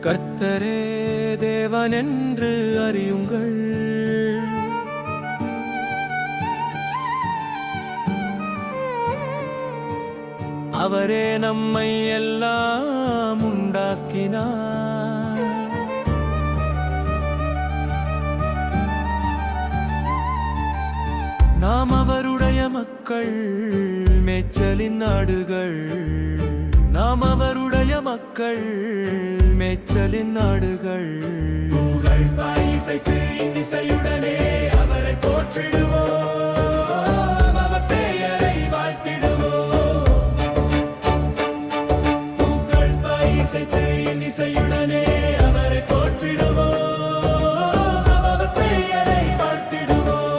கர்த்தரே தேவன் என்று அறியுங்கள். அவரே நம்மை எல்லாம் உண்டாக்கினார். நாம் அவருடைய மக்கள், மேய்ச்சலின் நாடுகள். நாம் அவருடைய மக்கள், மேய்ச்சலின் நாடுகள். புகழ் இசைக்கு இன்னிசையுடனே அவரை போற்றிடுவோம், அவர் பெயரை வாழ்த்திடுவோம். புகழ் இசைக்கு இன்னிசையுடனே அவரை போற்றிடுவோம், அவர் பெயரை வாழ்த்திடுவோம்.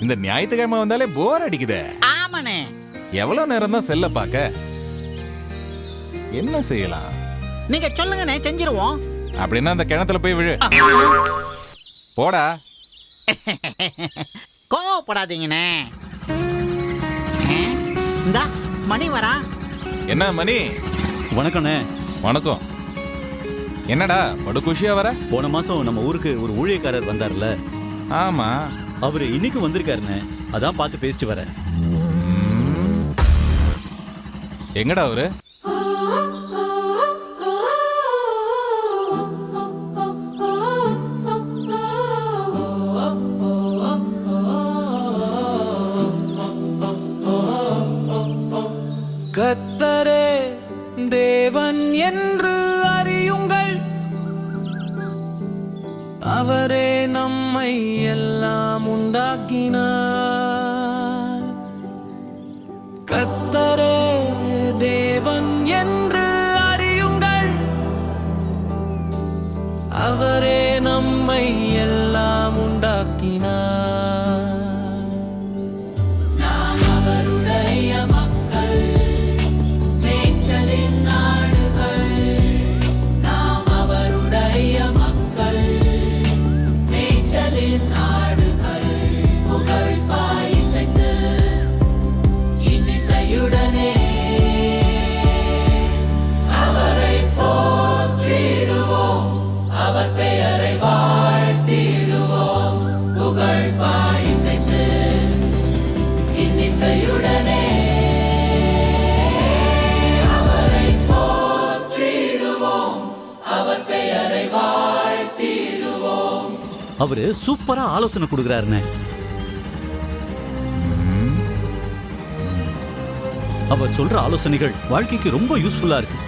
இந்த ஞாயிற்றுக்கிழமை வந்தாலே போர் அடிக்குதே. ஆமாண்ணே. எவ்வளவு நேரம் தான் செல்ல பாக்க? என்ன செய்யலாம்? நீங்க சொல்லுங்கண்ணே, செஞ்சிருவோம். அப்படின்னா அந்த கிணத்துல போய் விழு. போடா. கோவப்படாதீங்கண்ணே. இந்தா மணி வரா. என்ன மணி? வணக்கண்ணே. வணக்கம். என்னடா படு குஷியா வர? போன மாசம் நம்ம ஊருக்கு ஒரு ஊழியக்காரர் வந்தார்ல. ஆமா. அவரு இன்னைக்கு வந்திருக்காருண்ணே. அதான் பார்த்து பேசிட்டு வரேன். எங்கடா அவரு? கர்த்தரே தேவன் என்று அறியுங்கள், அவரே நம்மை எல்லாம் உண்டாக்கினார். கர்த்தரே தேவன் என்று அறியுங்கள், அவரே நம்மை எல்லாம் உண்டாக்கினார். அவரு சூப்பரா ஆலோசனை கொடுக்கறாருண்ணே. அவர் சொல்ற ஆலோசனைகள் வாழ்க்கைக்கு ரொம்ப யூஸ்ஃபுல்லா இருக்கு.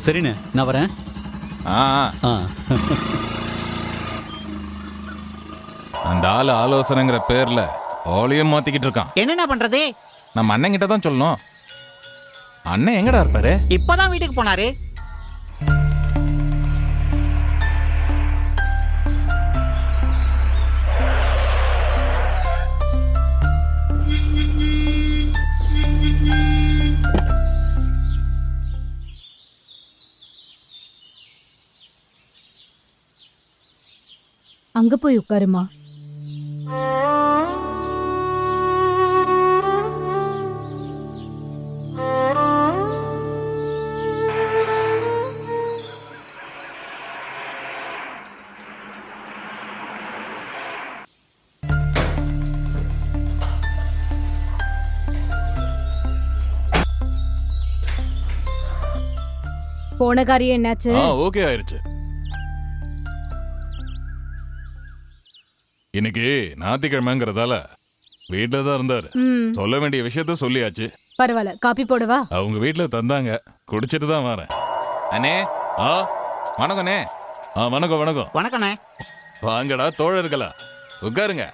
சரிண்ணே, நான் வரேன். அந்த ஆளு ஆலோசனைங்கிற பேர்ல ஆளையும் மாத்திக்கிட்டு இருக்கான். என்ன பண்றது? நம்ம அண்ணன் கிட்ட தான் சொல்லணும். அண்ணன் எங்கடா இருப்பாரு? இப்பதான் வீட்டுக்கு போனாரு. அங்க போய் உட்காருமா. போன காரியம் என்னாச்சு? ஓகே ஆயிருச்சு. இன்னைக்கு ஞாயிற்றுக்கிழமைங்கிறதால வீட்டுல தான் இருந்தாரு. சொல்ல வேண்டிய விஷயத்த சொல்லியாச்சு. பரவாயில்ல, காப்பி போடவா? அவங்க வீட்டுல தந்தாங்க, குடிச்சிட்டு தான் வரேன். அண்ணே. வணக்கண்ணே. வணக்கம் வணக்கம். வணக்கண்ணே. வாங்கடா தோழர்களா, உட்காருங்க.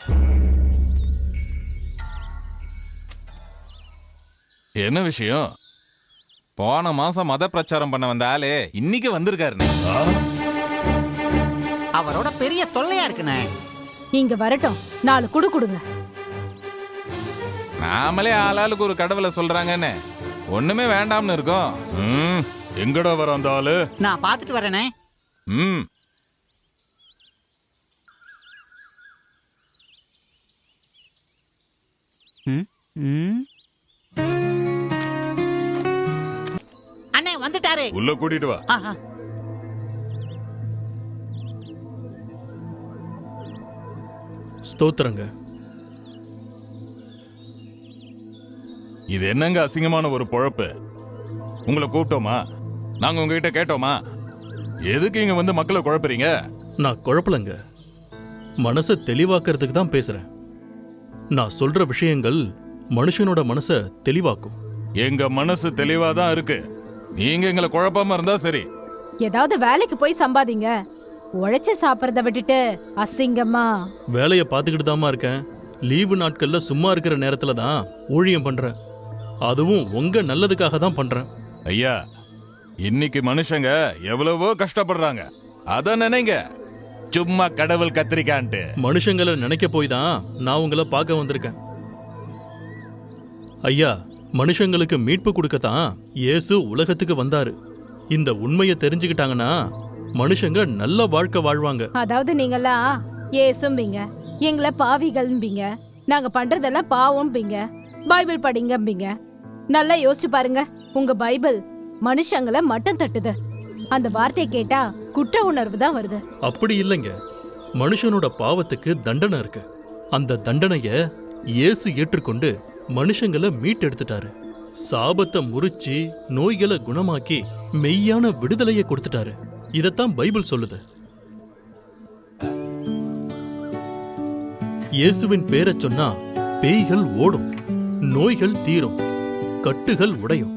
என்ன விஷயம்? போன மாசம் மத பிரச்சாரம் பண்ண வந்த ஆளே இன்னைக்கு வந்திருக்காருண்ணே. அவரோட பெரிய தொல்லையா இருக்குண்ணே. இங்க வரட்டும், 4 குடு கொடுங்க. நாமளே ஆளாளுக்கு ஒரு கடவுளை சொல்றாங்கன்னு ஒண்ணுமே வேண்டாம்னு இருக்கோம். எங்கடா வர அந்த ஆளு? நான் பார்த்துட்டு வரேனே. அண்ணே வந்துட்டாரு. உள்ள கூட்டிட்டு வா. ஸ்தோத்திரங்க. இது என்னங்க அசிங்கமான ஒரு பொழப்பு? உங்களை கூப்பிட்டோமா? நாங்க உங்ககிட்ட கேட்டோமா? எதுக்கு இங்க வந்து மக்களை குழப்பறீங்க? நான் குழப்பலங்க, மனசை தெளிவாக்குறதுக்கு தான் பேசுறேன். நான் சொல்ற விஷயங்கள் மனுஷனோட மனசை தெளிவாக்கும். எங்க மனசு தெளிவாதான் இருக்கு. நீங்க எங்களை குழப்பாம இருந்தா சரி. ஏதாவது வேலைக்கு போய் சம்பாதிங்க. உழைச்சு சாப்பிடறத விட்டுட்டு அசிங்கமா. வேலையை பார்த்துக்கிட்டு தாமா இருக்கேன். லீவு நாட்கள்ல சும்மா இருக்கிற நேரத்துல தான் ஊழியம் பண்றேன். அதுவும் உங்க நல்லதுக்காக தான் பண்றேன். ஐயா, இன்னைக்கு மனுஷங்க எவ்வளவோ கஷ்டப்படுறாங்க. அத நினைங்க, சும்மா கடவுள் கத்திரிக்கான்ட்டு. மனுஷங்களை நினைக்க போய் தான் நான் உங்களை பார்க்க வந்திருக்கேன். ஐயா, மனுஷங்களுக்கு மீட்பு கொடுக்கத்தான் இயேசு உலகத்துக்கு வந்தாரு. இந்த உண்மையை தெரிஞ்சுக்கிட்டாங்கன்னா மனுஷங்க நல்ல வாழ்க்கை வாழ்வாங்க. அதாவது நீங்கெல்லாம் ஏசும்பீங்க, எங்களை பாவிகள்ம்பீங்க, நாங்க பண்றதெல்லாம் பாவம்பீங்க, பைபிள் படிங்கம்பீங்க. நல்லா யோசிச்சு பாருங்க, உங்க பைபிள் மனுஷங்களை மட்டும் தட்டுது. அந்த வார்த்தையை கேட்டா குற்ற உணர்வு தான் வருது. அப்படி இல்லைங்க, மனுஷனோட பாவத்துக்கு தண்டனை இருக்கு. அந்த தண்டனைய இயேசு ஏற்றுக்கொண்டு மனுஷங்களை மீட்டெடுத்துட்டாரு. சாபத்தை முறிச்சு நோய்களை குணமாக்கி மெய்யான விடுதலையை கொடுத்துட்டாரு. இதத்தான் பைபிள் சொல்லுது. இயேசுவின் பேரை சொன்னா பேய்கள் ஓடும், நோய்கள் தீரும், கட்டுகள் உடையும்.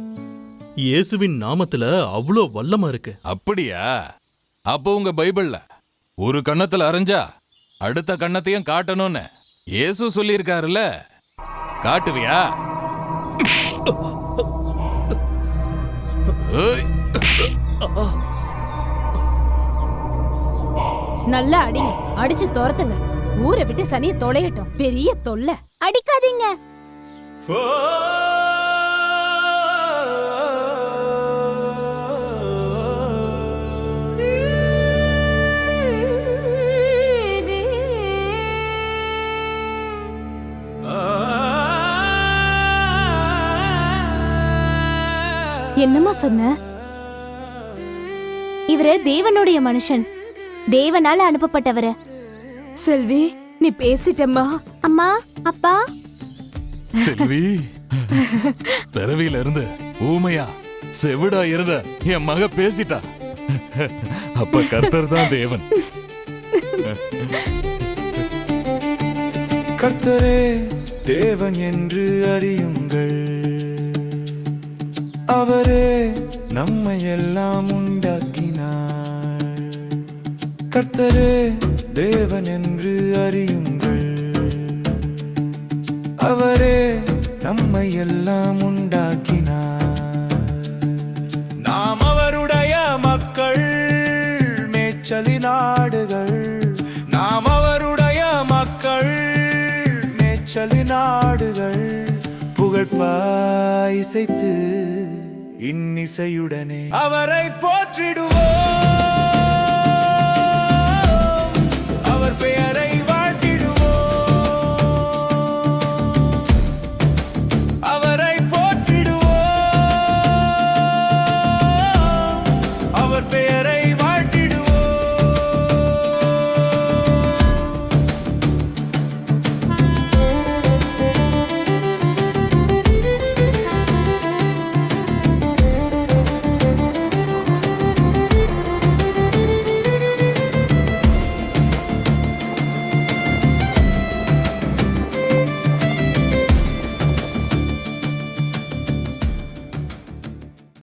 இயேசுவின் நாமத்துல அவ்வளோ வல்லமா இருக்கு. அப்படியா? அப்போ உங்க பைபிள்ல ஒரு கண்ணத்துல அரைஞ்சா அடுத்த கண்ணத்தையும் காட்டணும்னு இயேசு சொல்லியிருக்காருல்ல, காட்டுவியா? நல்லா அடிங்க, அடிச்சு துரத்துங்க. ஊரை விட்டு சனிய தொலையட்டும். பெரிய தொல்லை. அடிக்காதீங்க. என்னம்மா சொன்ன? இவரு தேவனுடைய மனுஷன், தேவனால அனுப்பப்பட்டவரு. செல்வி, நீ பேசிட்டம்மா. அம்மா, அப்பா. செல்வி, பிறவியில இருந்து ஊமையா செவிடா இருந்த என் மக பேசிட்டா. அப்ப கர்த்தர் தான் தேவன். கர்த்தரே தேவன் என்று அறியுங்கள், அவரே நம்மை எல்லாம் உண்டாக்கினார். கர்த்தரே தேவன் என்று அறியுங்கள், அவரே நம்மை எல்லாம் உண்டாக்கினார். நாம் அவருடைய மக்கள், மேய்ச்சலின் ஆடுகள். நாம் அவருடைய மக்கள், மேய்ச்சலின் ஆடுகள். புகழ்பாய் இசைத்து இன்னிசையுடனே அவரை போற்றிடுவோம்.